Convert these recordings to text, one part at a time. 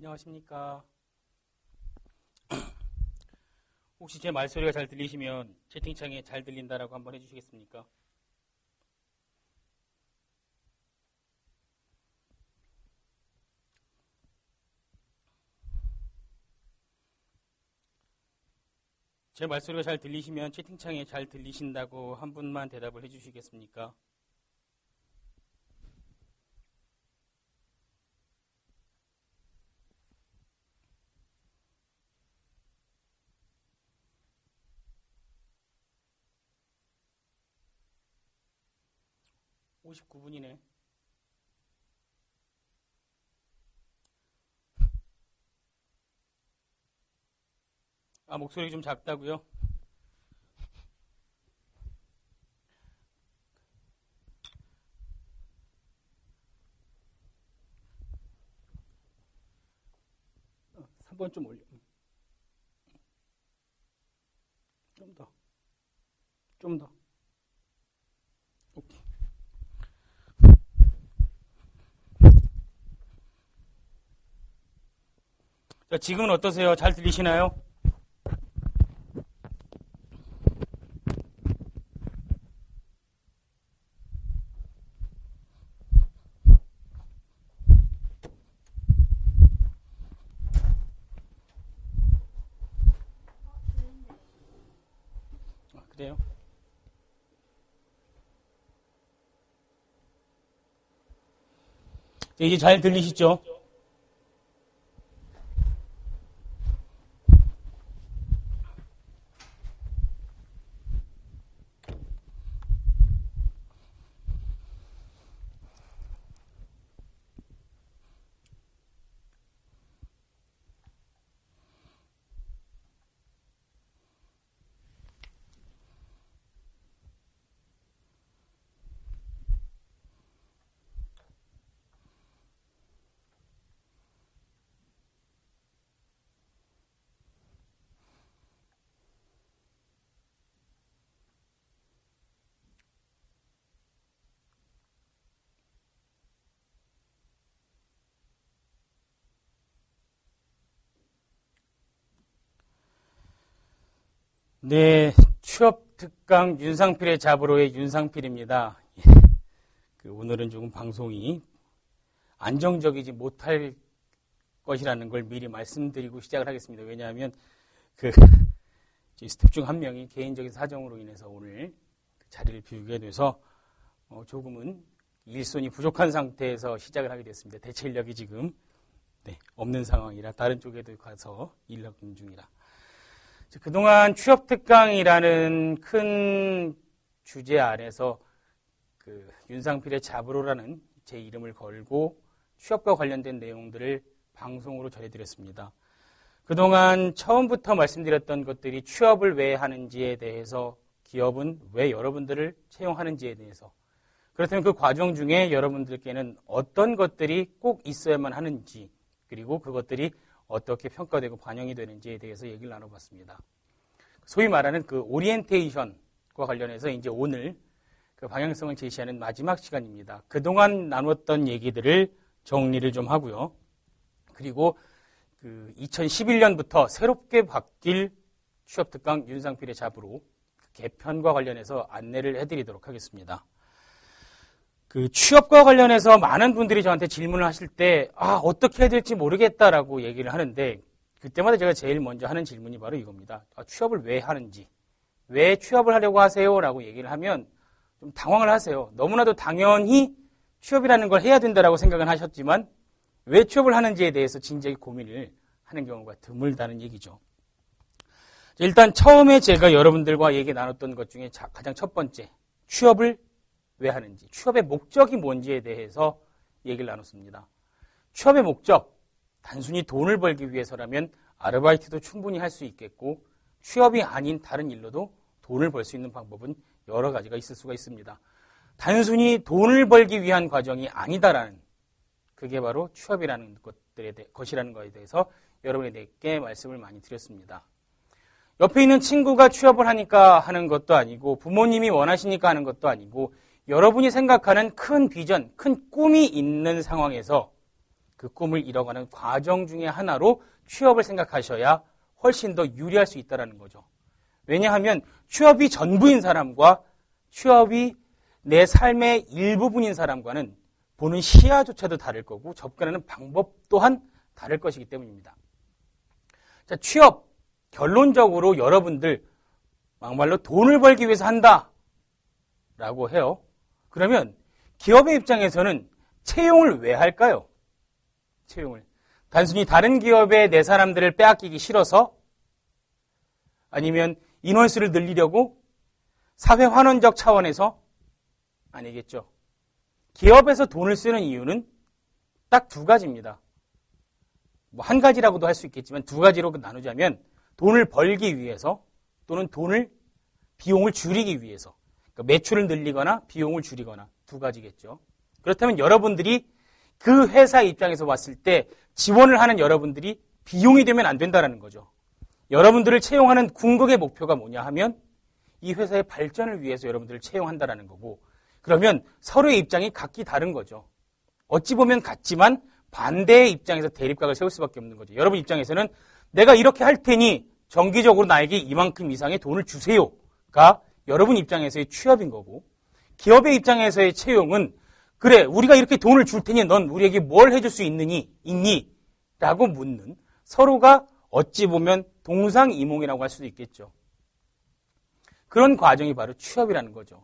안녕하십니까. 혹시 제 말소리가 잘 들리시면 채팅창에 잘 들린다라고 한번 해주시겠습니까? 제 말소리가 잘 들리시면 채팅창에 잘 들리신다고 한 분만 대답을 해주시겠습니까? (59분이네) 목소리 좀 작다고요? 한 번 좀 올려. 좀 더. 오케이. 자, 지금은 어떠세요? 잘 들리시나요? 그래요? 이제 잘 들리시죠? 네, 취업특강 윤상필의 잡으로의 윤상필입니다. 오늘은 조금 방송이 안정적이지 못할 것이라는 걸 미리 말씀드리고 시작을 하겠습니다. 왜냐하면 스텝 중 한 명이 개인적인 사정으로 인해서 오늘 자리를 비우게 돼서 조금은 일손이 부족한 상태에서 시작을 하게 됐습니다. 대체 인력이 지금 없는 상황이라 다른 쪽에도 가서 인력 중이라. 그동안 취업특강이라는 큰 주제 안에서 윤상필의 잡으로라는 제 이름을 걸고 취업과 관련된 내용들을 방송으로 전해드렸습니다. 그동안 처음부터 말씀드렸던 것들이 취업을 왜 하는지에 대해서, 기업은 왜 여러분들을 채용하는지에 대해서, 그렇다면 그 과정 중에 여러분들께는 어떤 것들이 꼭 있어야만 하는지, 그리고 그것들이 어떻게 평가되고 반영이 되는지에 대해서 얘기를 나눠봤습니다. 소위 말하는 오리엔테이션과 관련해서 이제 오늘 방향성을 제시하는 마지막 시간입니다. 그동안 나눴던 얘기들을 정리를 좀 하고요. 그리고 2011년부터 새롭게 바뀔 취업특강 윤상필의 잡으로 개편과 관련해서 안내를 해드리도록 하겠습니다. 취업과 관련해서 많은 분들이 저한테 질문을 하실 때 어떻게 해야 될지 모르겠다라고 얘기를 하는데, 그때마다 제가 제일 먼저 하는 질문이 바로 이겁니다. 취업을 왜 하는지, 왜 취업을 하려고 하세요? 라고 얘기를 하면 좀 당황을 하세요. 너무나도 당연히 취업이라는 걸 해야 된다라고 생각은 하셨지만 왜 취업을 하는지에 대해서 진지하게 고민을 하는 경우가 드물다는 얘기죠. 일단 처음에 제가 여러분들과 얘기 나눴던 것 중에 가장 첫 번째, 취업을 왜 하는지, 취업의 목적이 뭔지에 대해서 얘기를 나눴습니다. 취업의 목적, 단순히 돈을 벌기 위해서라면 아르바이트도 충분히 할 수 있겠고, 취업이 아닌 다른 일로도 돈을 벌 수 있는 방법은 여러 가지가 있을 수가 있습니다. 단순히 돈을 벌기 위한 과정이 아니다라는, 그게 바로 취업이라는 것이라는 것에 대해서 여러분에게 말씀을 많이 드렸습니다. 옆에 있는 친구가 취업을 하니까 하는 것도 아니고, 부모님이 원하시니까 하는 것도 아니고, 여러분이 생각하는 큰 비전, 큰 꿈이 있는 상황에서 그 꿈을 이뤄가는 과정 중에 하나로 취업을 생각하셔야 훨씬 더 유리할 수 있다는 거죠. 왜냐하면 취업이 전부인 사람과 취업이 내 삶의 일부분인 사람과는 보는 시야조차도 다를 거고 접근하는 방법 또한 다를 것이기 때문입니다. 자, 취업, 결론적으로 여러분들 막말로 돈을 벌기 위해서 한다 라고 해요. 그러면 기업의 입장에서는 채용을 왜 할까요? 채용을. 단순히 다른 기업에 내 사람들을 빼앗기기 싫어서? 아니면 인원수를 늘리려고? 사회 환원적 차원에서? 아니겠죠. 기업에서 돈을 쓰는 이유는 딱 두 가지입니다. 뭐 한 가지라고도 할 수 있겠지만 두 가지로 나누자면 돈을 벌기 위해서 또는 비용을 줄이기 위해서. 그러니까 매출을 늘리거나 비용을 줄이거나 두 가지겠죠. 그렇다면 여러분들이 그 회사 입장에서 봤을 때 지원을 하는 여러분들이 비용이 되면 안 된다는 거죠. 여러분들을 채용하는 궁극의 목표가 뭐냐 하면 이 회사의 발전을 위해서 여러분들을 채용한다는 거고, 그러면 서로의 입장이 각기 다른 거죠. 어찌 보면 같지만 반대의 입장에서 대립각을 세울 수밖에 없는 거죠. 여러분 입장에서는 내가 이렇게 할 테니 정기적으로 나에게 이만큼 이상의 돈을 주세요가 여러분 입장에서의 취업인 거고, 기업의 입장에서의 채용은 그래, 우리가 이렇게 돈을 줄 테니 넌 우리에게 뭘 해줄 수 있니? 라고 묻는, 서로가 어찌 보면 동상이몽이라고 할 수도 있겠죠. 그런 과정이 바로 취업이라는 거죠.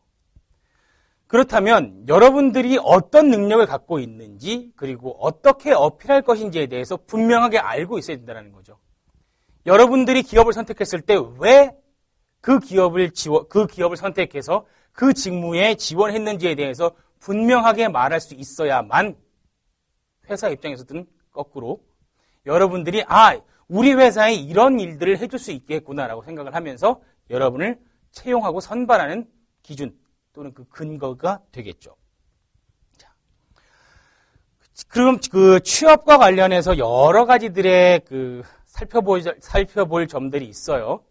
그렇다면 여러분들이 어떤 능력을 갖고 있는지, 그리고 어떻게 어필할 것인지에 대해서 분명하게 알고 있어야 된다는 거죠. 여러분들이 기업을 선택했을 때 왜 그 기업을 선택해서 그 직무에 지원했는지에 대해서 분명하게 말할 수 있어야만 회사 입장에서든 거꾸로 여러분들이 우리 회사에 이런 일들을 해줄 수 있겠구나라고 생각을 하면서 여러분을 채용하고 선발하는 기준 또는 그 근거가 되겠죠. 자, 그럼 그 취업과 관련해서 여러 가지들의 살펴볼 점들이 있어요.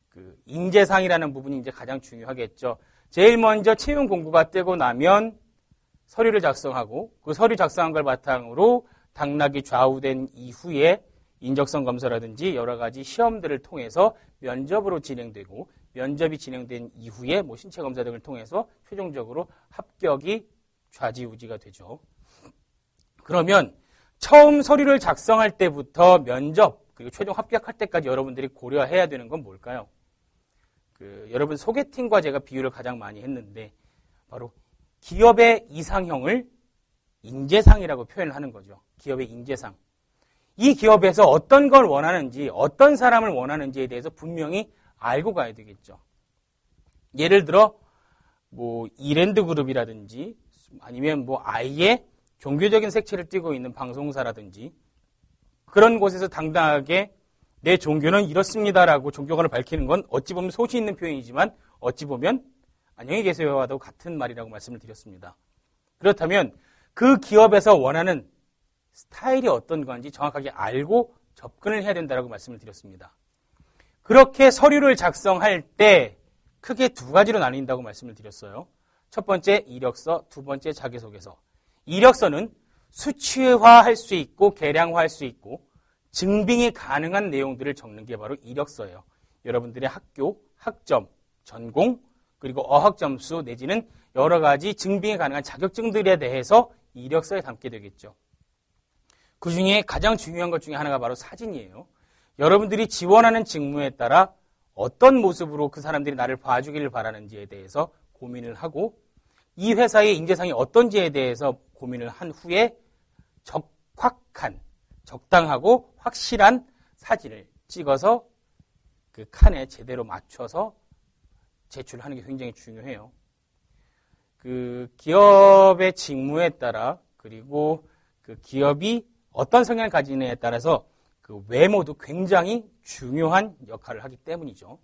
그 인재상이라는 부분이 이제 가장 중요하겠죠. 제일 먼저 채용 공고가 뜨고 나면 서류를 작성하고 그 서류 작성한 걸 바탕으로 당락이 좌우된 이후에 인적성 검사라든지 여러 가지 시험들을 통해서 면접으로 진행되고, 면접이 진행된 이후에 뭐 신체 검사 등을 통해서 최종적으로 합격이 좌지우지가 되죠. 그러면 처음 서류를 작성할 때부터 면접 그리고 최종 합격할 때까지 여러분들이 고려해야 되는 건 뭘까요? 여러분 소개팅과 제가 비유를 가장 많이 했는데 바로 기업의 이상형을 인재상이라고 표현을 하는 거죠. 기업의 인재상. 이 기업에서 어떤 걸 원하는지, 어떤 사람을 원하는지에 대해서 분명히 알고 가야 되겠죠. 예를 들어 뭐 이랜드 그룹이라든지 아니면 뭐 아예 종교적인 색채를 띠고 있는 방송사라든지 그런 곳에서 당당하게 내 종교는 이렇습니다라고 종교관을 밝히는 건 어찌 보면 소신 있는 표현이지만 어찌 보면 안녕히 계세요와도 같은 말이라고 말씀을 드렸습니다. 그렇다면 그 기업에서 원하는 스타일이 어떤 건지 정확하게 알고 접근을 해야 된다고 말씀을 드렸습니다. 그렇게 서류를 작성할 때 크게 두 가지로 나뉜다고 말씀을 드렸어요. 첫 번째 이력서, 두 번째 자기소개서. 이력서는 수치화할 수 있고 계량화할 수 있고 증빙이 가능한 내용들을 적는 게 바로 이력서예요. 여러분들의 학교, 학점, 전공, 그리고 어학점수 내지는 여러 가지 증빙이 가능한 자격증들에 대해서 이력서에 담게 되겠죠. 그 중에 가장 중요한 것 중에 하나가 바로 사진이에요. 여러분들이 지원하는 직무에 따라 어떤 모습으로 그 사람들이 나를 봐주기를 바라는지에 대해서 고민을 하고 이 회사의 인재상이 어떤지에 대해서 고민을 한 후에 적당하고 확실한 사진을 찍어서 그 칸에 제대로 맞춰서 제출하는 게 굉장히 중요해요. 그 기업의 직무에 따라 그리고 그 기업이 어떤 성향을 가지느냐에 따라서 그 외모도 굉장히 중요한 역할을 하기 때문이죠.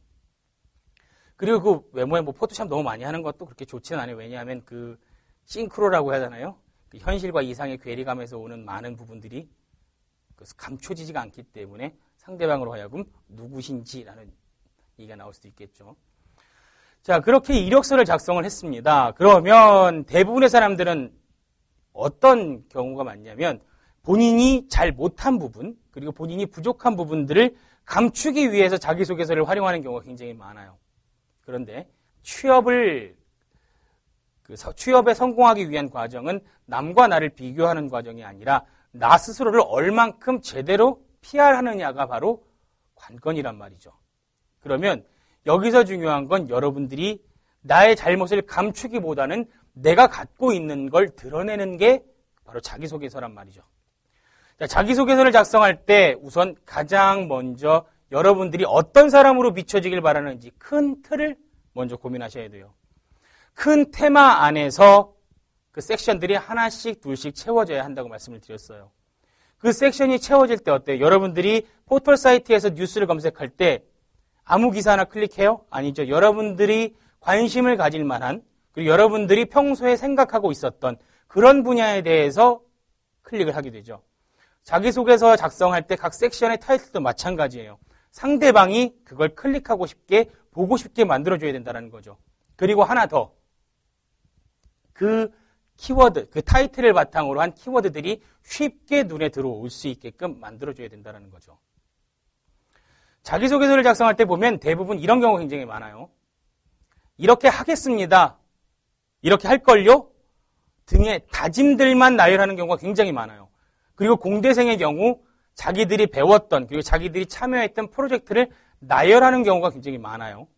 그리고 그 외모에 뭐 포토샵 너무 많이 하는 것도 그렇게 좋지는 않아요. 왜냐하면 그 싱크로라고 하잖아요. 그 현실과 이상의 괴리감에서 오는 많은 부분들이 감춰지지가 않기 때문에 상대방으로 하여금 누구신지라는 얘기가 나올 수도 있겠죠. 자, 그렇게 이력서를 작성을 했습니다. 그러면 대부분의 사람들은 어떤 경우가 많냐면 본인이 잘 못한 부분, 그리고 본인이 부족한 부분들을 감추기 위해서 자기소개서를 활용하는 경우가 굉장히 많아요. 그런데 취업에 성공하기 위한 과정은 남과 나를 비교하는 과정이 아니라 나 스스로를 얼만큼 제대로 PR하느냐가 바로 관건이란 말이죠. 그러면 여기서 중요한 건 여러분들이 나의 잘못을 감추기보다는 내가 갖고 있는 걸 드러내는 게 바로 자기소개서란 말이죠. 자, 자기소개서를 작성할 때 우선 가장 먼저 여러분들이 어떤 사람으로 비춰지길 바라는지 큰 틀을 먼저 고민하셔야 돼요. 큰 테마 안에서 그 섹션들이 하나씩 둘씩 채워져야 한다고 말씀을 드렸어요. 그 섹션이 채워질 때 어때요? 여러분들이 포털 사이트에서 뉴스를 검색할 때 아무 기사 하나 클릭해요? 아니죠. 여러분들이 관심을 가질 만한, 그리고 여러분들이 평소에 생각하고 있었던 그런 분야에 대해서 클릭을 하게 되죠. 자기소개서 작성할 때 각 섹션의 타이틀도 마찬가지예요. 상대방이 그걸 클릭하고 싶게, 보고 싶게 만들어줘야 된다는 거죠. 그리고 하나 더. 그 키워드, 그 타이틀을 바탕으로 한 키워드들이 쉽게 눈에 들어올 수 있게끔 만들어줘야 된다는 거죠. 자기소개서를 작성할 때 보면 대부분 이런 경우가 굉장히 많아요. 이렇게 하겠습니다. 이렇게 할걸요? 등의 다짐들만 나열하는 경우가 굉장히 많아요. 그리고 공대생의 경우 자기들이 배웠던, 그리고 자기들이 참여했던 프로젝트를 나열하는 경우가 굉장히 많아요.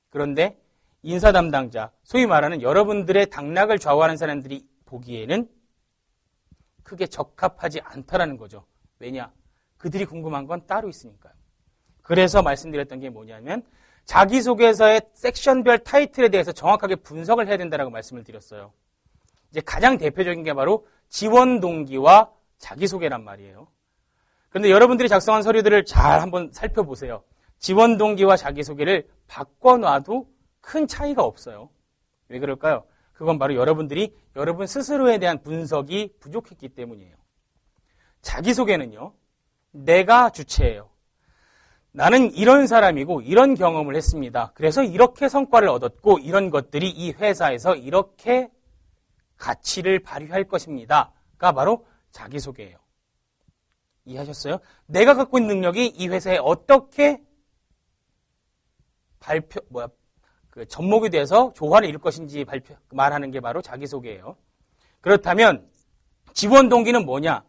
그런데 인사 담당자, 소위 말하는 여러분들의 당락을 좌우하는 사람들이 보기에는 크게 적합하지 않다라는 거죠. 왜냐? 그들이 궁금한 건 따로 있으니까요. 그래서 말씀드렸던 게 뭐냐면 자기소개서의 섹션별 타이틀에 대해서 정확하게 분석을 해야 된다라고 말씀을 드렸어요. 이제 가장 대표적인 게 바로 지원 동기와 자기소개란 말이에요. 그런데 여러분들이 작성한 서류들을 잘 한번 살펴보세요. 지원 동기와 자기소개를 바꿔놔도 큰 차이가 없어요. 왜 그럴까요? 그건 바로 여러분들이 여러분 스스로에 대한 분석이 부족했기 때문이에요. 자기소개는요, 내가 주체예요. 나는 이런 사람이고 이런 경험을 했습니다. 그래서 이렇게 성과를 얻었고 이런 것들이 이 회사에서 이렇게 가치를 발휘할 것입니다.가 바로 자기소개예요. 이해하셨어요? 내가 갖고 있는 능력이 이 회사에 어떻게 접목이 돼서 조화를 이룰 것인지 말하는 게 바로 자기소개예요. 그렇다면 지원 동기는 뭐냐?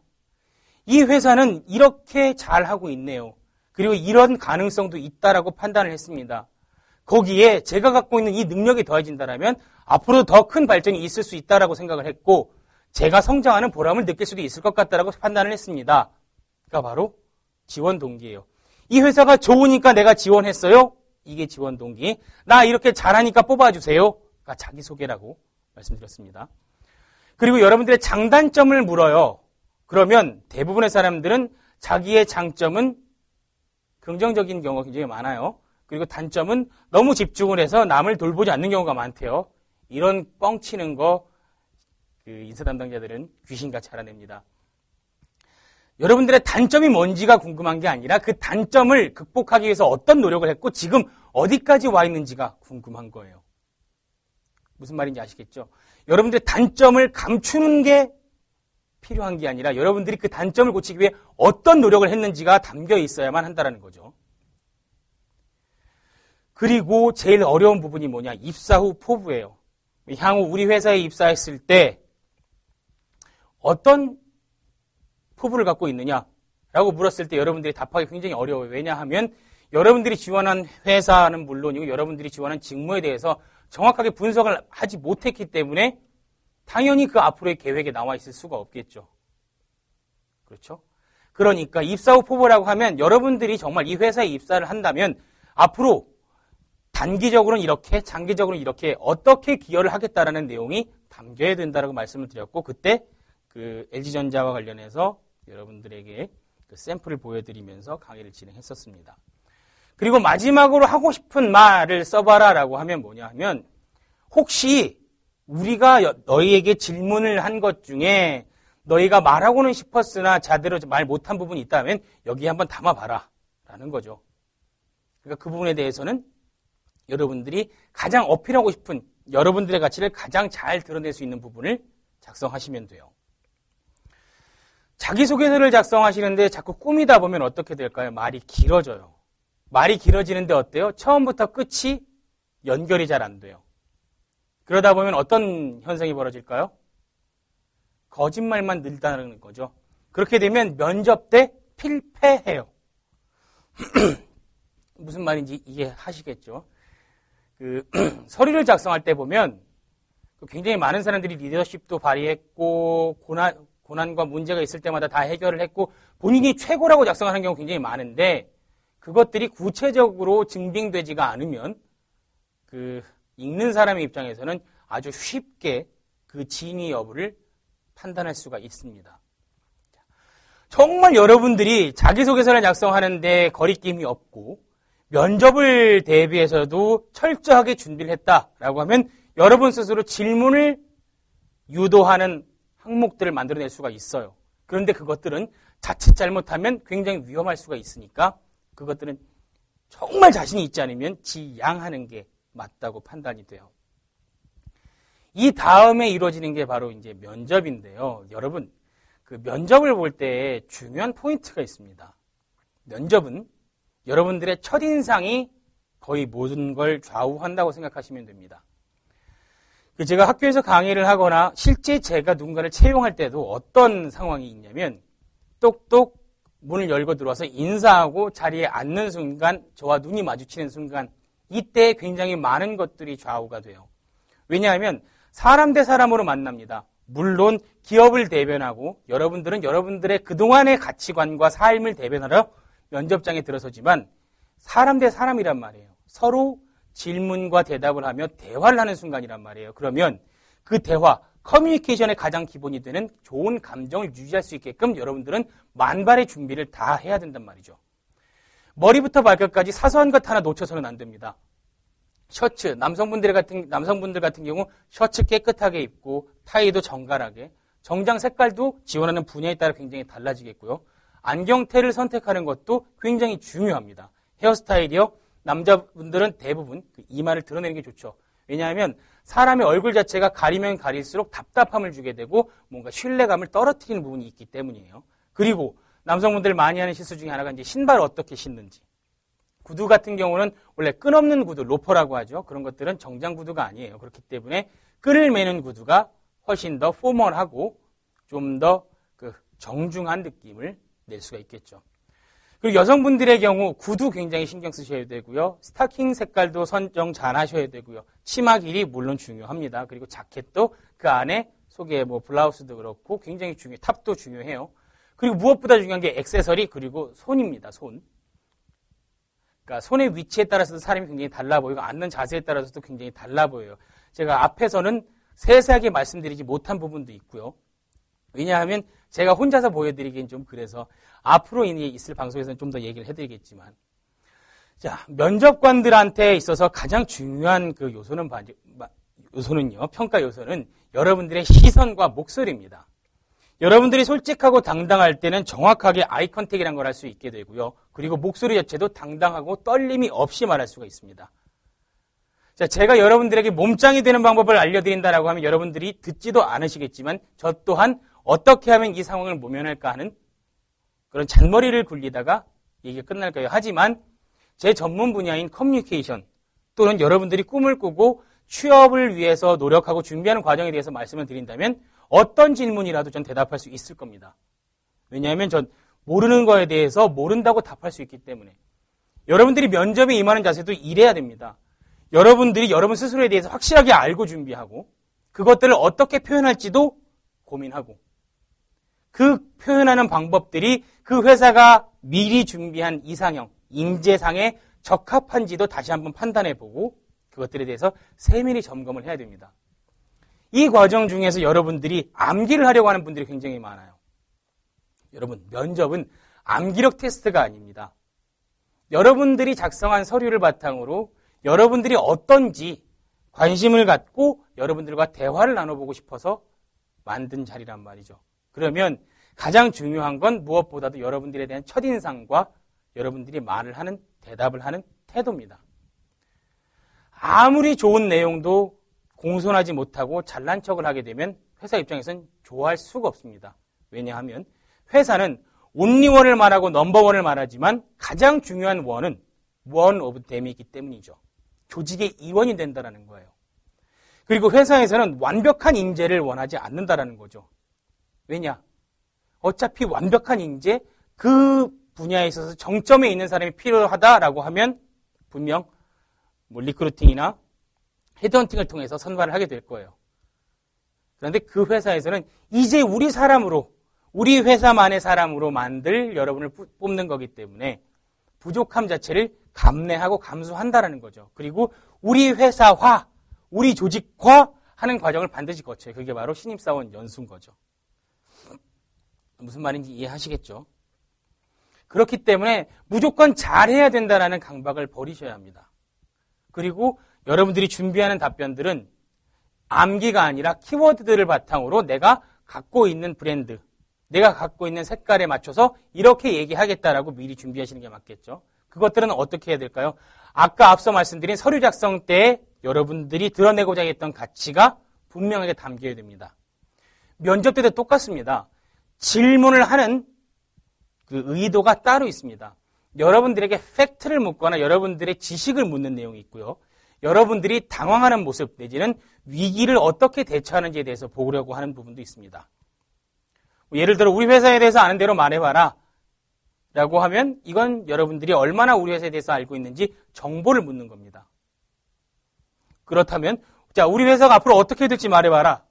이 회사는 이렇게 잘하고 있네요. 그리고 이런 가능성도 있다라고 판단을 했습니다. 거기에 제가 갖고 있는 이 능력이 더해진다면 앞으로 더 큰 발전이 있을 수 있다라고 생각을 했고 제가 성장하는 보람을 느낄 수도 있을 것 같다라고 판단을 했습니다. 그러니까 바로 지원 동기예요. 이 회사가 좋으니까 내가 지원했어요. 이게 지원 동기. 나 이렇게 잘하니까 뽑아주세요. 가 자기소개라고 말씀드렸습니다. 그리고 여러분들의 장단점을 물어요. 그러면 대부분의 사람들은 자기의 장점은 긍정적인 경우가 굉장히 많아요. 그리고 단점은 너무 집중을 해서 남을 돌보지 않는 경우가 많대요. 이런 뻥치는 거 인사 담당자들은 귀신같이 알아냅니다. 여러분들의 단점이 뭔지가 궁금한 게 아니라 그 단점을 극복하기 위해서 어떤 노력을 했고 지금 어디까지 와 있는지가 궁금한 거예요. 무슨 말인지 아시겠죠? 여러분들의 단점을 감추는 게 필요한 게 아니라 여러분들이 그 단점을 고치기 위해 어떤 노력을 했는지가 담겨 있어야만 한다는 거죠. 그리고 제일 어려운 부분이 뭐냐? 입사 후 포부예요. 향후 우리 회사에 입사했을 때 어떤 포부를 갖고 있느냐라고 물었을 때 여러분들이 답하기 굉장히 어려워요. 왜냐하면 여러분들이 지원한 회사는 물론이고 여러분들이 지원한 직무에 대해서 정확하게 분석을 하지 못했기 때문에 당연히 그 앞으로의 계획에 나와 있을 수가 없겠죠. 그렇죠? 그러니까 입사 후 포부라고 하면 여러분들이 정말 이 회사에 입사를 한다면 앞으로 단기적으로는 이렇게, 장기적으로는 이렇게 어떻게 기여를 하겠다라는 내용이 담겨야 된다라고 말씀을 드렸고 그때 그 LG전자와 관련해서 여러분들에게 그 샘플을 보여드리면서 강의를 진행했었습니다. 그리고 마지막으로 하고 싶은 말을 써봐라라고 하면 뭐냐 하면 혹시 우리가 너희에게 질문을 한 것 중에 너희가 말하고는 싶었으나 제대로 말 못한 부분이 있다면 여기 한번 담아봐라 라는 거죠. 그러니까 그 부분에 대해서는 여러분들이 가장 어필하고 싶은 여러분들의 가치를 가장 잘 드러낼 수 있는 부분을 작성하시면 돼요. 자기소개서를 작성하시는데 자꾸 꾸미다 보면 어떻게 될까요? 말이 길어져요. 말이 길어지는데 어때요? 처음부터 끝이 연결이 잘 안 돼요. 그러다 보면 어떤 현상이 벌어질까요? 거짓말만 늘다는 거죠. 그렇게 되면 면접 때 필패해요. 무슨 말인지 이해하시겠죠? 서류를 작성할 때 보면 굉장히 많은 사람들이 리더십도 발휘했고 고난과 문제가 있을 때마다 다 해결을 했고 본인이 최고라고 작성하는 경우 굉장히 많은데 그것들이 구체적으로 증빙되지가 않으면 읽는 사람의 입장에서는 아주 쉽게 그 진위 여부를 판단할 수가 있습니다. 정말 여러분들이 자기소개서를 작성하는데 거리낌이 없고 면접을 대비해서도 철저하게 준비를 했다라고 하면 여러분 스스로 질문을 유도하는 항목들을 만들어낼 수가 있어요. 그런데 그것들은 자칫 잘못하면 굉장히 위험할 수가 있으니까 그것들은 정말 자신이 있지 않으면 지양하는 게 맞다고 판단이 돼요. 이 다음에 이루어지는 게 바로 이제 면접인데요. 여러분, 그 면접을 볼 때 중요한 포인트가 있습니다. 면접은 여러분들의 첫인상이 거의 모든 걸 좌우한다고 생각하시면 됩니다. 제가 학교에서 강의를 하거나 실제 제가 누군가를 채용할 때도 어떤 상황이 있냐면 똑똑 문을 열고 들어와서 인사하고 자리에 앉는 순간 저와 눈이 마주치는 순간 이때 굉장히 많은 것들이 좌우가 돼요. 왜냐하면 사람 대 사람으로 만납니다. 물론 기업을 대변하고 여러분들은 여러분들의 그동안의 가치관과 삶을 대변하러 면접장에 들어서지만 사람 대 사람이란 말이에요. 서로 질문과 대답을 하며 대화를 하는 순간이란 말이에요. 그러면 그 대화, 커뮤니케이션의 가장 기본이 되는 좋은 감정을 유지할 수 있게끔 여러분들은 만발의 준비를 다 해야 된단 말이죠. 머리부터 발끝까지 사소한 것 하나 놓쳐서는 안 됩니다. 셔츠, 남성분들 같은 경우 셔츠 깨끗하게 입고 타이도 정갈하게, 정장 색깔도 지원하는 분야에 따라 굉장히 달라지겠고요. 안경테를 선택하는 것도 굉장히 중요합니다. 헤어스타일이요. 남자분들은 대부분 이마를 드러내는 게 좋죠. 왜냐하면 사람의 얼굴 자체가 가리면 가릴수록 답답함을 주게 되고 뭔가 신뢰감을 떨어뜨리는 부분이 있기 때문이에요. 그리고 남성분들 많이 하는 실수 중에 하나가 이제 신발을 어떻게 신는지. 구두 같은 경우는 원래 끈없는 구두, 로퍼라고 하죠. 그런 것들은 정장 구두가 아니에요. 그렇기 때문에 끈을 매는 구두가 훨씬 더 포멀하고 좀 더 정중한 느낌을 낼 수가 있겠죠. 그리고 여성분들의 경우 구두 굉장히 신경 쓰셔야 되고요. 스타킹 색깔도 선정 잘 하셔야 되고요. 치마 길이 물론 중요합니다. 그리고 자켓도 그 안에 속에 블라우스도 그렇고 굉장히 중요해요. 탑도 중요해요. 그리고 무엇보다 중요한 게 액세서리 그리고 손입니다. 손. 그러니까 손의 위치에 따라서도 사람이 굉장히 달라 보이고 앉는 자세에 따라서도 굉장히 달라 보여요. 제가 앞에서는 세세하게 말씀드리지 못한 부분도 있고요. 왜냐하면 제가 혼자서 보여드리기엔 좀 그래서 앞으로 있을 방송에서는 좀 더 얘기를 해드리겠지만 자, 면접관들한테 있어서 가장 중요한 그 요소는요, 평가 요소는 여러분들의 시선과 목소리입니다. 여러분들이 솔직하고 당당할 때는 정확하게 아이 컨택이라는 걸 할 수 있게 되고요. 그리고 목소리 자체도 당당하고 떨림이 없이 말할 수가 있습니다. 자, 제가 여러분들에게 몸짱이 되는 방법을 알려드린다라고 하면 여러분들이 듣지도 않으시겠지만 저 또한 어떻게 하면 이 상황을 모면할까 하는 그런 잔머리를 굴리다가 얘기가 끝날까요? 하지만 제 전문 분야인 커뮤니케이션 또는 여러분들이 꿈을 꾸고 취업을 위해서 노력하고 준비하는 과정에 대해서 말씀을 드린다면 어떤 질문이라도 전 대답할 수 있을 겁니다. 왜냐하면 전 모르는 거에 대해서 모른다고 답할 수 있기 때문에 여러분들이 면접에 임하는 자세도 이래야 됩니다. 여러분들이 여러분 스스로에 대해서 확실하게 알고 준비하고 그것들을 어떻게 표현할지도 고민하고 그 표현하는 방법들이 그 회사가 미리 준비한 이상형, 인재상에 적합한지도 다시 한번 판단해보고 그것들에 대해서 세밀히 점검을 해야 됩니다. 이 과정 중에서 여러분들이 암기를 하려고 하는 분들이 굉장히 많아요. 여러분, 면접은 암기력 테스트가 아닙니다. 여러분들이 작성한 서류를 바탕으로 여러분들이 어떤지 관심을 갖고 여러분들과 대화를 나눠보고 싶어서 만든 자리란 말이죠. 그러면 가장 중요한 건 무엇보다도 여러분들에 대한 첫인상과 여러분들이 말을 하는, 대답을 하는 태도입니다. 아무리 좋은 내용도 공손하지 못하고 잘난 척을 하게 되면 회사 입장에서는 좋아할 수가 없습니다. 왜냐하면 회사는 온리원을 말하고 넘버원을 말하지만 가장 중요한 원은 원 오브 댐이기 때문이죠. 조직의 이원이 된다는 거예요. 그리고 회사에서는 완벽한 인재를 원하지 않는다는 거죠. 왜냐? 어차피 완벽한 인재, 그 분야에 있어서 정점에 있는 사람이 필요하다라고 하면 분명 리크루팅이나 헤드헌팅을 통해서 선발을 하게 될 거예요. 그런데 그 회사에서는 이제 우리 사람으로, 우리 회사만의 사람으로 만들 여러분을 뽑는 거기 때문에 부족함 자체를 감내하고 감수한다라는 거죠. 그리고 우리 회사화, 우리 조직화 하는 과정을 반드시 거쳐요. 그게 바로 신입사원 연수인 거죠. 무슨 말인지 이해하시겠죠? 그렇기 때문에 무조건 잘해야 된다는 강박을 버리셔야 합니다. 그리고 여러분들이 준비하는 답변들은 암기가 아니라 키워드들을 바탕으로 내가 갖고 있는 브랜드, 내가 갖고 있는 색깔에 맞춰서 이렇게 얘기하겠다라고 미리 준비하시는 게 맞겠죠. 그것들은 어떻게 해야 될까요? 아까 앞서 말씀드린 서류 작성 때 여러분들이 드러내고자 했던 가치가 분명하게 담겨야 됩니다. 면접 때도 똑같습니다. 질문을 하는 그 의도가 따로 있습니다. 여러분들에게 팩트를 묻거나 여러분들의 지식을 묻는 내용이 있고요. 여러분들이 당황하는 모습 내지는 위기를 어떻게 대처하는지에 대해서 보려고 하는 부분도 있습니다. 예를 들어 우리 회사에 대해서 아는 대로 말해봐라 라고 하면 이건 여러분들이 얼마나 우리 회사에 대해서 알고 있는지 정보를 묻는 겁니다. 그렇다면 자, 우리 회사가 앞으로 어떻게 될지 말해봐라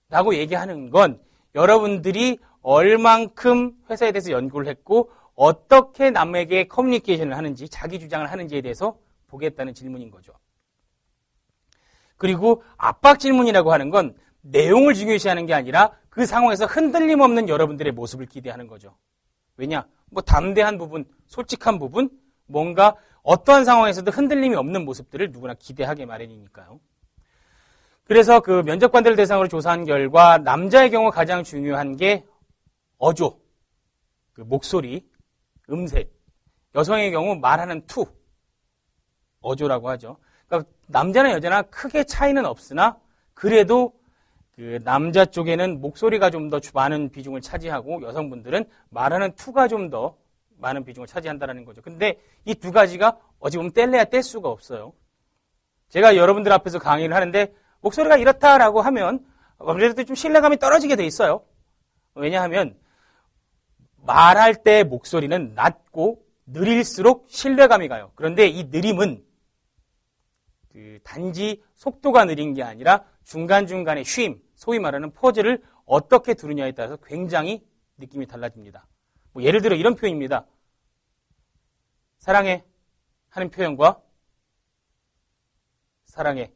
라고 얘기하는 건 여러분들이 얼만큼 회사에 대해서 연구를 했고 어떻게 남에게 커뮤니케이션을 하는지 자기 주장을 하는지에 대해서 보겠다는 질문인 거죠. 그리고 압박 질문이라고 하는 건 내용을 중요시하는 게 아니라 그 상황에서 흔들림 없는 여러분들의 모습을 기대하는 거죠. 왜냐? 담대한 부분, 솔직한 부분, 뭔가 어떠한 상황에서도 흔들림이 없는 모습들을 누구나 기대하게 마련이니까요. 그래서 그 면접관들을 대상으로 조사한 결과 남자의 경우 가장 중요한 게 어조, 그 목소리, 음색. 여성의 경우 말하는 투, 어조라고 하죠. 그러니까 남자나 여자나 크게 차이는 없으나 그래도 그 남자 쪽에는 목소리가 좀 더 많은 비중을 차지하고 여성분들은 말하는 투가 좀 더 많은 비중을 차지한다는 거죠. 근데 이 두 가지가 어찌 보면 뗄래야 뗄 수가 없어요. 제가 여러분들 앞에서 강의를 하는데 목소리가 이렇다라고 하면 아무래도 좀 신뢰감이 떨어지게 돼 있어요. 왜냐하면 말할 때 목소리는 낮고 느릴수록 신뢰감이 가요. 그런데 이 느림은 그 단지 속도가 느린 게 아니라 중간중간에 쉼, 소위 말하는 포즈를 어떻게 두느냐에 따라서 굉장히 느낌이 달라집니다. 예를 들어 이런 표현입니다. 사랑해 하는 표현과 사랑해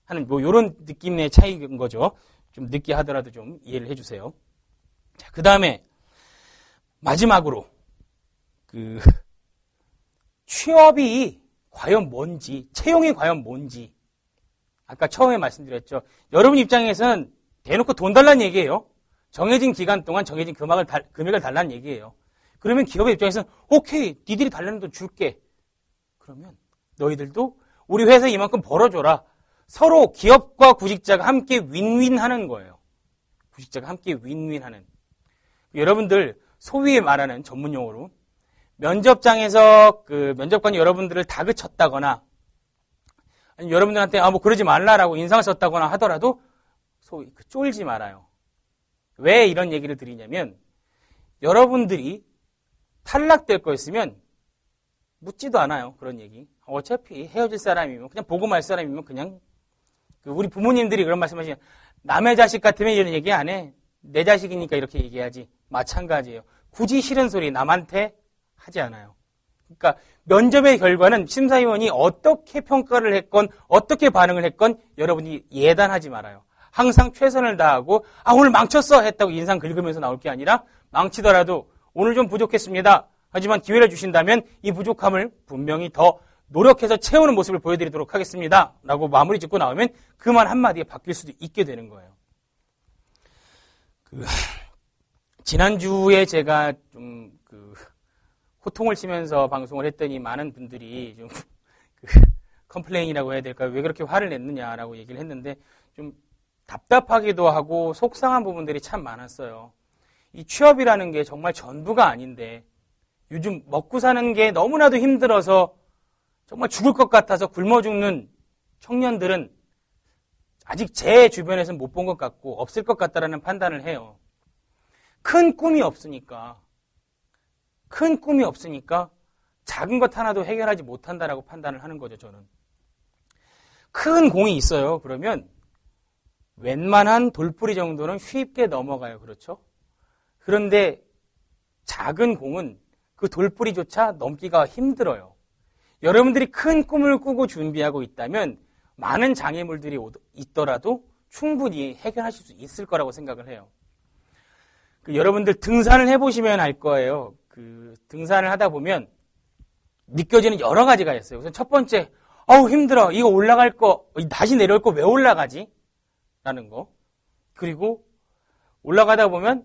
하는 이런 느낌의 차이인 거죠. 좀 늦게 하더라도 좀 이해를 해주세요. 자, 그 다음에 마지막으로 그 취업이 과연 뭔지, 채용이 과연 뭔지 아까 처음에 말씀드렸죠. 여러분 입장에서는 대놓고 돈 달라는 얘기예요. 정해진 기간 동안 정해진 금액을 달라는 얘기예요. 그러면 기업의 입장에서는 오케이, 니들이 달라는 돈 줄게. 그러면 너희들도 우리 회사에 이만큼 벌어줘라. 서로 기업과 구직자가 함께 윈윈하는 거예요. 구직자가 함께 윈윈하는. 여러분들 소위 말하는 전문 용어로 면접장에서 그 면접관이 여러분들을 다그쳤다거나 아니면 여러분들한테 그러지 말라라고 인상을 썼다거나 하더라도 소위 쫄지 말아요. 왜 이런 얘기를 드리냐면 여러분들이 탈락될 거였으면 묻지도 않아요. 그런 얘기. 어차피 헤어질 사람이면 그냥 보고 말 사람이면 그냥 우리 부모님들이 그런 말씀하시면 남의 자식 같으면 이런 얘기 안 해. 내 자식이니까 이렇게 얘기하지. 마찬가지예요. 굳이 싫은 소리 남한테 하지 않아요. 그러니까 면접의 결과는 심사위원이 어떻게 평가를 했건 어떻게 반응을 했건 여러분이 예단하지 말아요. 항상 최선을 다하고 오늘 망쳤어 했다고 인상 긁으면서 나올 게 아니라 망치더라도 오늘 좀 부족했습니다. 하지만 기회를 주신다면 이 부족함을 분명히 더 노력해서 채우는 모습을 보여드리도록 하겠습니다. 라고 마무리 짓고 나오면 그 말 한마디에 바뀔 수도 있게 되는 거예요. 지난주에 제가 좀 호통을 치면서 방송을 했더니 많은 분들이 좀 컴플레인이라고 해야 될까요? 왜 그렇게 화를 냈느냐라고 얘기를 했는데 좀 답답하기도 하고 속상한 부분들이 참 많았어요. 이 취업이라는 게 정말 전부가 아닌데 요즘 먹고 사는 게 너무나도 힘들어서 정말 죽을 것 같아서 굶어 죽는 청년들은 아직 제 주변에서는 못 본 것 같고 없을 것 같다라는 판단을 해요. 큰 꿈이 없으니까 작은 것 하나도 해결하지 못한다라고 판단을 하는 거죠, 저는. 큰 공이 있어요. 그러면 웬만한 돌뿌리 정도는 쉽게 넘어가요. 그렇죠? 그런데 작은 공은 그 돌뿌리조차 넘기가 힘들어요. 여러분들이 큰 꿈을 꾸고 준비하고 있다면 많은 장애물들이 있더라도 충분히 해결하실 수 있을 거라고 생각을 해요. 여러분들 등산을 해보시면 알 거예요. 등산을 하다 보면 느껴지는 여러 가지가 있어요. 우선 첫 번째, 힘들어. 이거 올라갈 거, 다시 내려올 거 왜 올라가지? 라는 거. 그리고 올라가다 보면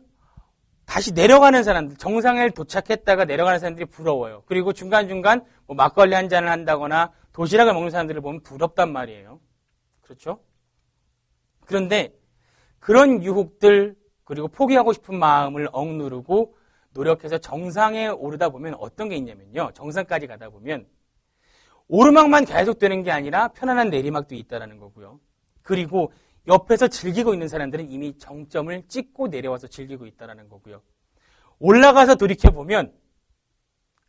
다시 내려가는 사람들, 정상에 도착했다가 내려가는 사람들이 부러워요. 그리고 중간중간 뭐 막걸리 한 잔을 한다거나 도시락을 먹는 사람들을 보면 부럽단 말이에요. 그렇죠? 그런데 그런 유혹들, 그리고 포기하고 싶은 마음을 억누르고 노력해서 정상에 오르다 보면 어떤 게 있냐면요. 정상까지 가다 보면 오르막만 계속되는 게 아니라 편안한 내리막도 있다는 거고요. 그리고 옆에서 즐기고 있는 사람들은 이미 정점을 찍고 내려와서 즐기고 있다는 거고요. 올라가서 돌이켜보면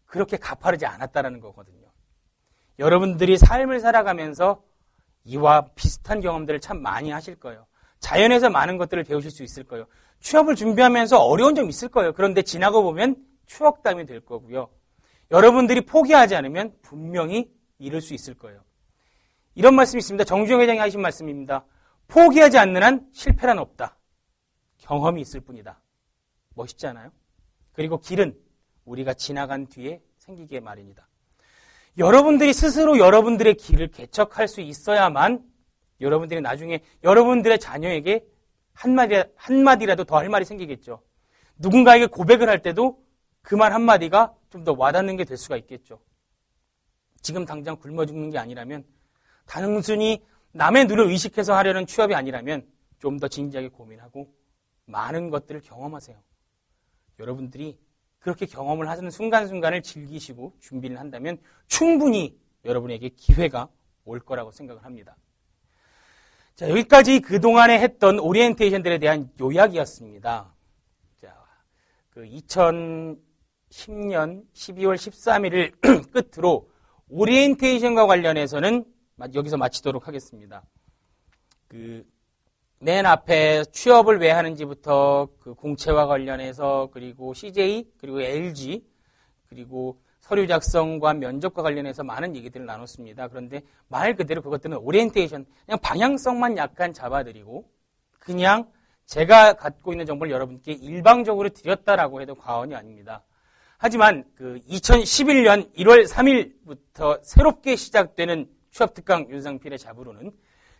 그렇게 가파르지 않았다는 거거든요. 여러분들이 삶을 살아가면서 이와 비슷한 경험들을 참 많이 하실 거예요. 자연에서 많은 것들을 배우실 수 있을 거예요. 취업을 준비하면서 어려운 점이 있을 거예요. 그런데 지나고 보면 추억담이 될 거고요. 여러분들이 포기하지 않으면 분명히 이룰 수 있을 거예요. 이런 말씀이 있습니다. 정주영 회장이 하신 말씀입니다. 포기하지 않는 한 실패란 없다. 경험이 있을 뿐이다. 멋있지 않아요? 그리고 길은 우리가 지나간 뒤에 생기게 마련이다. 여러분들이 스스로 여러분들의 길을 개척할 수 있어야만 여러분들이 나중에 여러분들의 자녀에게 한마디라도 더 할 말이 생기겠죠. 누군가에게 고백을 할 때도 그 말 한마디가 좀 더 와닿는 게 될 수가 있겠죠. 지금 당장 굶어 죽는 게 아니라면, 단순히 남의 눈을 의식해서 하려는 취업이 아니라면 좀 더 진지하게 고민하고 많은 것들을 경험하세요. 여러분들이 그렇게 경험을 하시는 순간순간을 즐기시고 준비를 한다면 충분히 여러분에게 기회가 올 거라고 생각을 합니다. 자, 여기까지 그동안에 했던 오리엔테이션들에 대한 요약이었습니다. 자, 2010년 12월 13일을 끝으로 오리엔테이션과 관련해서는 여기서 마치도록 하겠습니다. 맨 앞에 취업을 왜 하는지부터 공채와 관련해서, 그리고 CJ, 그리고 LG, 그리고 서류 작성과 면접과 관련해서 많은 얘기들을 나눴습니다. 그런데 말 그대로 그것들은 오리엔테이션, 그냥 방향성만 약간 잡아드리고 그냥 제가 갖고 있는 정보를 여러분께 일방적으로 드렸다라고 해도 과언이 아닙니다. 하지만 2011년 1월 3일부터 새롭게 시작되는 취업특강 윤상필의 잡으로는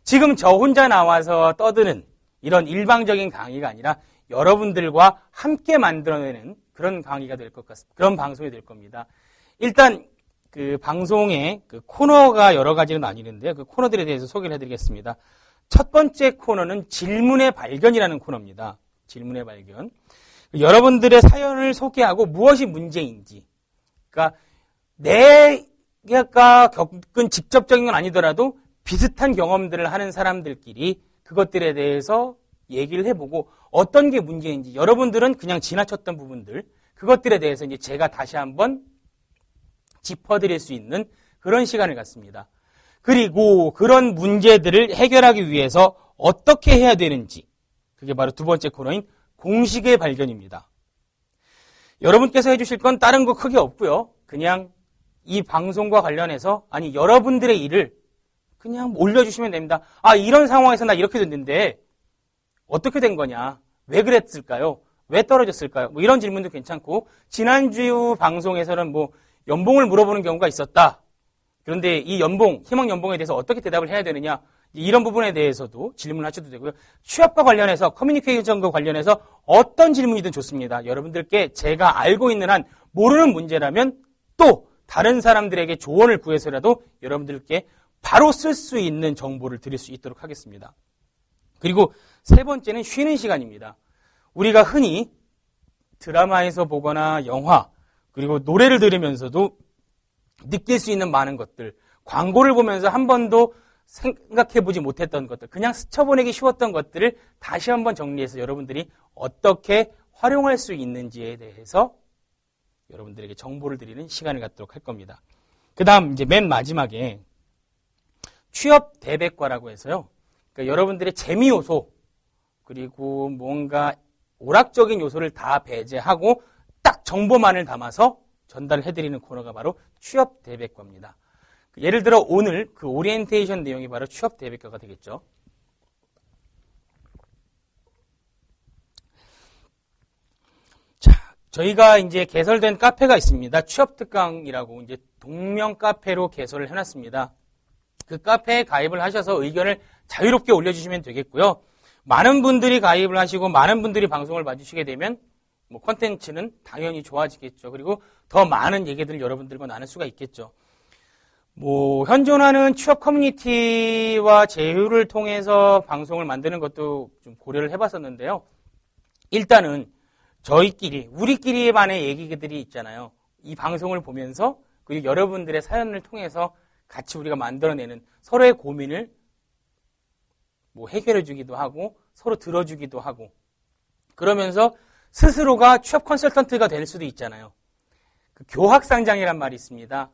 지금 저 혼자 나와서 떠드는 이런 일방적인 강의가 아니라 여러분들과 함께 만들어내는 그런 강의가 될 것 같습니다. 그런 방송이 될 겁니다. 일단 방송에 코너가 여러 가지로 나뉘는데요. 그 코너들에 대해서 소개를 해드리겠습니다. 첫 번째 코너는 질문의 발견이라는 코너입니다. 질문의 발견. 여러분들의 사연을 소개하고 무엇이 문제인지, 그러니까 내가 겪은 직접적인 건 아니더라도 비슷한 경험들을 하는 사람들끼리 그것들에 대해서 얘기를 해보고 어떤 게 문제인지, 여러분들은 그냥 지나쳤던 부분들, 그것들에 대해서 이제 제가 다시 한번 짚어드릴 수 있는 그런 시간을 갖습니다. 그리고 그런 문제들을 해결하기 위해서 어떻게 해야 되는지, 그게 바로 두 번째 코너인 공식의 발견입니다. 여러분께서 해주실 건 다른 거 크게 없고요. 그냥 이 방송과 관련해서, 아니 여러분들의 일을 그냥 올려주시면 됩니다. 이런 상황에서 나 이렇게 됐는데 어떻게 된 거냐? 왜 그랬을까요? 왜 떨어졌을까요? 뭐 이런 질문도 괜찮고, 지난주 방송에서는 뭐 연봉을 물어보는 경우가 있었다. 그런데 이 희망 연봉에 대해서 어떻게 대답을 해야 되느냐? 이런 부분에 대해서도 질문하셔도 되고요. 취업과 관련해서, 커뮤니케이션과 관련해서 어떤 질문이든 좋습니다. 여러분들께 제가 알고 있는 한 모르는 문제라면 또 다른 사람들에게 조언을 구해서라도 여러분들께 바로 쓸 수 있는 정보를 드릴 수 있도록 하겠습니다. 그리고 세 번째는 쉬는 시간입니다. 우리가 흔히 드라마에서 보거나 영화, 그리고 노래를 들으면서도 느낄 수 있는 많은 것들, 광고를 보면서 한 번도 생각해보지 못했던 것들, 그냥 스쳐보내기 쉬웠던 것들을 다시 한번 정리해서 여러분들이 어떻게 활용할 수 있는지에 대해서 여러분들에게 정보를 드리는 시간을 갖도록 할 겁니다. 그 다음 이제 맨 마지막에 취업 대백과라고 해서요. 그러니까 여러분들의 재미 요소, 그리고 뭔가 오락적인 요소를 다 배제하고 딱 정보만을 담아서 전달을 해드리는 코너가 바로 취업 대백과입니다. 예를 들어 오늘 그 오리엔테이션 내용이 바로 취업 대백과가 되겠죠. 자, 저희가 이제 개설된 카페가 있습니다. 취업 특강이라고 이제 동명 카페로 개설을 해놨습니다. 그 카페에 가입을 하셔서 의견을 자유롭게 올려주시면 되겠고요. 많은 분들이 가입을 하시고 많은 분들이 방송을 봐주시게 되면 뭐 콘텐츠는 당연히 좋아지겠죠. 그리고 더 많은 얘기들을 여러분들과 나눌 수가 있겠죠. 뭐 현존하는 취업 커뮤니티와 제휴를 통해서 방송을 만드는 것도 좀 고려를 해봤었는데요. 일단은 저희끼리, 우리끼리만의 얘기들이 있잖아요. 이 방송을 보면서 그리고 여러분들의 사연을 통해서 같이 우리가 만들어내는 서로의 고민을 뭐 해결해주기도 하고 서로 들어주기도 하고 그러면서 스스로가 취업 컨설턴트가 될 수도 있잖아요. 그 교학상장이란 말이 있습니다.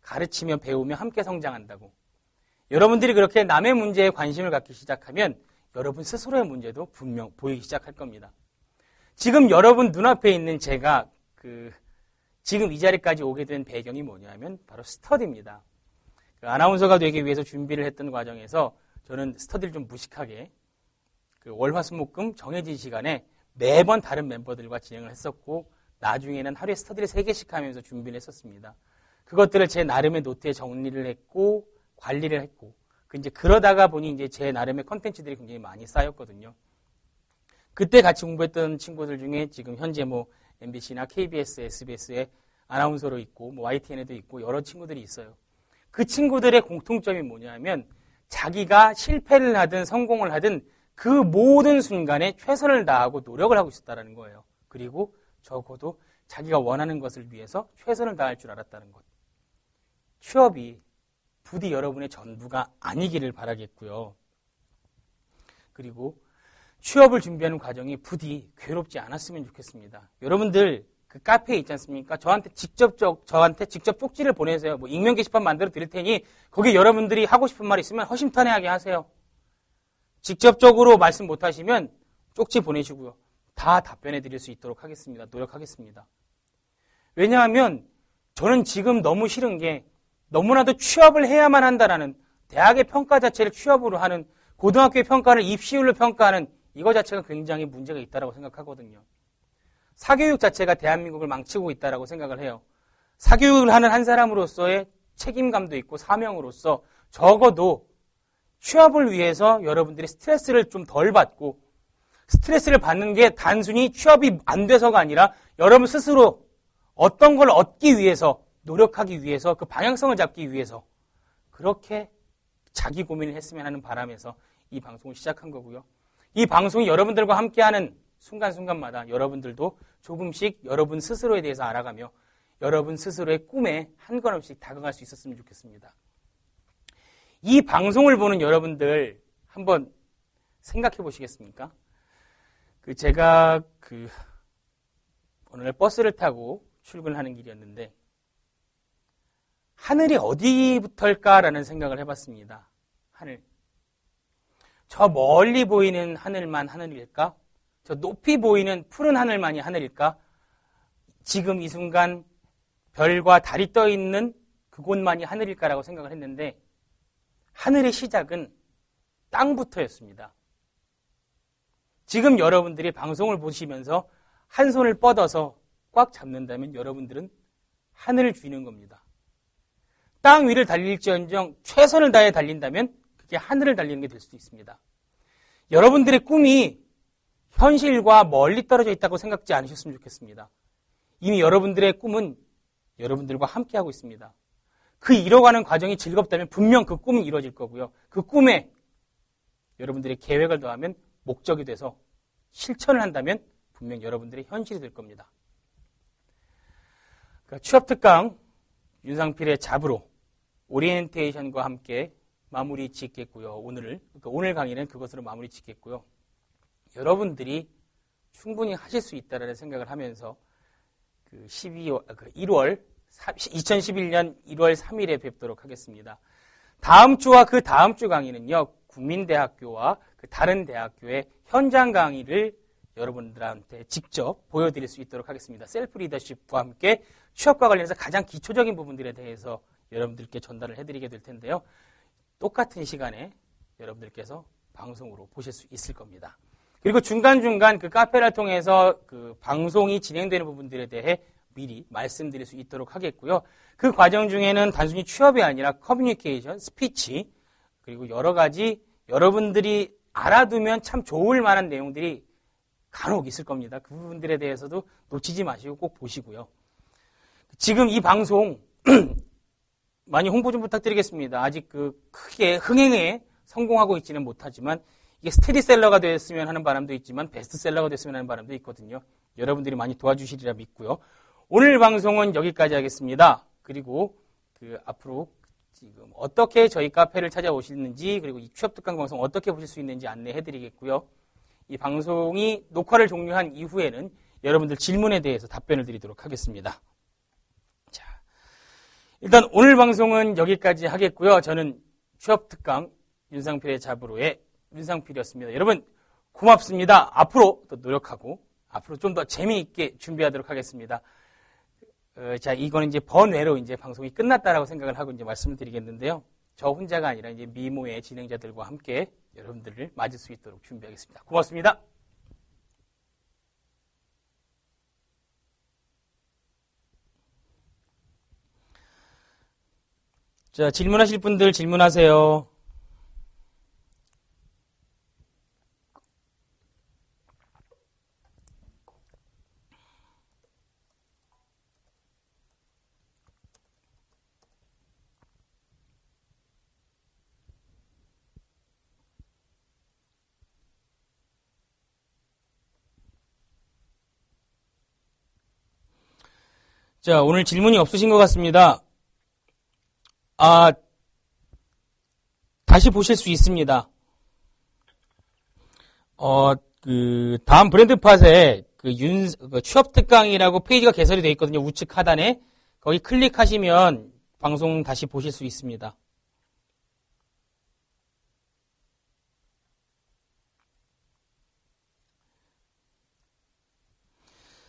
가르치며 배우며 함께 성장한다고. 여러분들이 그렇게 남의 문제에 관심을 갖기 시작하면 여러분 스스로의 문제도 분명 보이기 시작할 겁니다. 지금 여러분 눈앞에 있는 제가 지금 이 자리까지 오게 된 배경이 뭐냐면 바로 스터디입니다. 아나운서가 되기 위해서 준비를 했던 과정에서 저는 스터디를 좀 무식하게 월화수목금 정해진 시간에 매번 다른 멤버들과 진행을 했었고 나중에는 하루에 스터디를 3개씩 하면서 준비를 했었습니다. 그것들을 제 나름의 노트에 정리를 했고 관리를 했고 이제 그러다가 보니 이제 제 나름의 컨텐츠들이 굉장히 많이 쌓였거든요. 그때 같이 공부했던 친구들 중에 지금 현재 뭐 MBC나 KBS, SBS에 아나운서로 있고 뭐 YTN에도 있고 여러 친구들이 있어요. 그 친구들의 공통점이 뭐냐면 자기가 실패를 하든 성공을 하든 그 모든 순간에 최선을 다하고 노력을 하고 있었다는 거예요. 그리고 적어도 자기가 원하는 것을 위해서 최선을 다할 줄 알았다는 것. 취업이 부디 여러분의 전부가 아니기를 바라겠고요. 그리고 취업을 준비하는 과정이 부디 괴롭지 않았으면 좋겠습니다. 여러분들 그 카페에 있지 않습니까? 저한테 직접 쪽지를 보내세요. 뭐 익명 게시판 만들어 드릴 테니 거기 여러분들이 하고 싶은 말 있으면 허심탄회하게 하세요. 직접적으로 말씀 못 하시면 쪽지 보내시고요. 다 답변해 드릴 수 있도록 하겠습니다. 노력하겠습니다. 왜냐하면 저는 지금 너무 싫은 게 너무나도 취업을 해야만 한다라는 대학의 평가 자체를 취업으로 하는 고등학교의 평가를 입시율로 평가하는 이거 자체가 굉장히 문제가 있다고 생각하거든요. 사교육 자체가 대한민국을 망치고 있다고 생각을 해요. 사교육을 하는 한 사람으로서의 책임감도 있고 사명으로서 적어도 취업을 위해서 여러분들이 스트레스를 좀 덜 받고 스트레스를 받는 게 단순히 취업이 안 돼서가 아니라 여러분 스스로 어떤 걸 얻기 위해서 노력하기 위해서 그 방향성을 잡기 위해서 그렇게 자기 고민을 했으면 하는 바람에서 이 방송을 시작한 거고요. 이 방송이 여러분들과 함께하는 순간순간마다 여러분들도 조금씩 여러분 스스로에 대해서 알아가며 여러분 스스로의 꿈에 한 걸음씩 다가갈 수 있었으면 좋겠습니다. 이 방송을 보는 여러분들 한번 생각해 보시겠습니까? 제가 오늘 버스를 타고 출근하는 길이었는데 하늘이 어디부터일까라는 생각을 해봤습니다. 하늘. 저 멀리 보이는 하늘만 하늘일까? 저 높이 보이는 푸른 하늘만이 하늘일까? 지금 이 순간 별과 달이 떠 있는 그곳만이 하늘일까라고 생각을 했는데 하늘의 시작은 땅부터였습니다. 지금 여러분들이 방송을 보시면서 한 손을 뻗어서 꽉 잡는다면 여러분들은 하늘을 쥐는 겁니다. 땅 위를 달릴지언정 최선을 다해 달린다면 그게 하늘을 달리는 게 될 수도 있습니다. 여러분들의 꿈이 현실과 멀리 떨어져 있다고 생각지 않으셨으면 좋겠습니다. 이미 여러분들의 꿈은 여러분들과 함께하고 있습니다. 그 이뤄가는 과정이 즐겁다면 분명 그 꿈은 이루어질 거고요. 그 꿈에 여러분들의 계획을 더하면 목적이 돼서 실천을 한다면 분명 여러분들의 현실이 될 겁니다. 그러니까 취업특강 윤상필의 잡으로 오리엔테이션과 함께 마무리 짓겠고요. 오늘 강의는 그것으로 마무리 짓겠고요. 여러분들이 충분히 하실 수 있다라는 생각을 하면서 2011년 1월 3일에 뵙도록 하겠습니다. 다음 주와 그 다음 주 강의는요, 국민대학교와 그 다른 대학교의 현장 강의를 여러분들한테 직접 보여드릴 수 있도록 하겠습니다. 셀프 리더십과 함께 취업과 관련해서 가장 기초적인 부분들에 대해서 여러분들께 전달을 해드리게 될 텐데요. 똑같은 시간에 여러분들께서 방송으로 보실 수 있을 겁니다. 그리고 중간중간 그 카페를 통해서 그 방송이 진행되는 부분들에 대해 미리 말씀드릴 수 있도록 하겠고요. 그 과정 중에는 단순히 취업이 아니라 커뮤니케이션, 스피치, 그리고 여러 가지 여러분들이 알아두면 참 좋을 만한 내용들이 간혹 있을 겁니다. 그 부분들에 대해서도 놓치지 마시고 꼭 보시고요. 지금 이 방송 많이 홍보 좀 부탁드리겠습니다. 아직 크게 흥행에 성공하고 있지는 못하지만 이게 스테디셀러가 됐으면 하는 바람도 있지만 베스트셀러가 됐으면 하는 바람도 있거든요. 여러분들이 많이 도와주시리라 믿고요. 오늘 방송은 여기까지 하겠습니다. 그리고 앞으로 지금 어떻게 저희 카페를 찾아오시는지 그리고 이 취업특강 방송 어떻게 보실 수 있는지 안내해드리겠고요. 이 방송이 녹화를 종료한 이후에는 여러분들 질문에 대해서 답변을 드리도록 하겠습니다. 자, 일단 오늘 방송은 여기까지 하겠고요. 저는 취업특강 윤상필의 잡으로의 윤상필이었습니다. 여러분 고맙습니다. 앞으로 더 노력하고 앞으로 좀 더 재미있게 준비하도록 하겠습니다. 자, 이거는 이제 번외로 이제 방송이 끝났다라고 생각을 하고 이제 말씀을 드리겠는데요. 저 혼자가 아니라 이제 미모의 진행자들과 함께 여러분들을 맞을 수 있도록 준비하겠습니다. 고맙습니다. 자, 질문하실 분들 질문하세요. 자, 오늘 질문이 없으신 것 같습니다. 다시 보실 수 있습니다. 다음 브랜드팟에 취업특강이라고 페이지가 개설이 되어 있거든요. 우측 하단에. 거기 클릭하시면 방송 다시 보실 수 있습니다.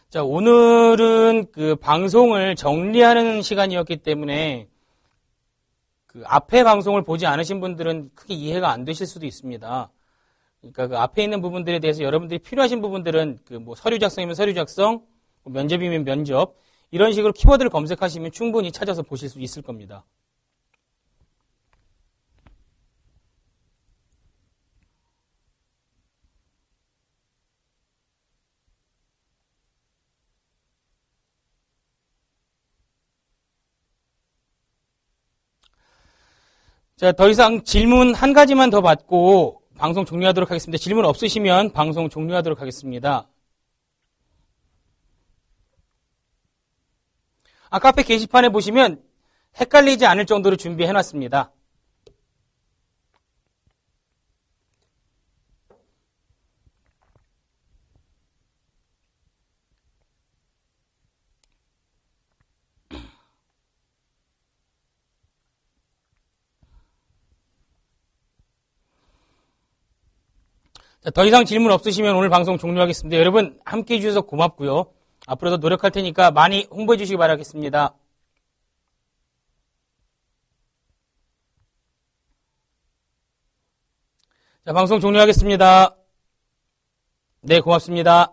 자, 오늘은 방송을 정리하는 시간이었기 때문에 앞에 방송을 보지 않으신 분들은 크게 이해가 안 되실 수도 있습니다. 그러니까 앞에 있는 부분들에 대해서 여러분들이 필요하신 부분들은 서류 작성이면 서류 작성, 면접이면 면접, 이런 식으로 키워드를 검색하시면 충분히 찾아서 보실 수 있을 겁니다. 자, 더 이상 질문 한 가지만 더 받고 방송 종료하도록 하겠습니다. 질문 없으시면 방송 종료하도록 하겠습니다. 카페 게시판에 보시면 헷갈리지 않을 정도로 준비해놨습니다. 자, 더 이상 질문 없으시면 오늘 방송 종료하겠습니다. 여러분 함께해 주셔서 고맙고요. 앞으로도 노력할 테니까 많이 홍보해 주시기 바라겠습니다. 자, 방송 종료하겠습니다. 네, 고맙습니다.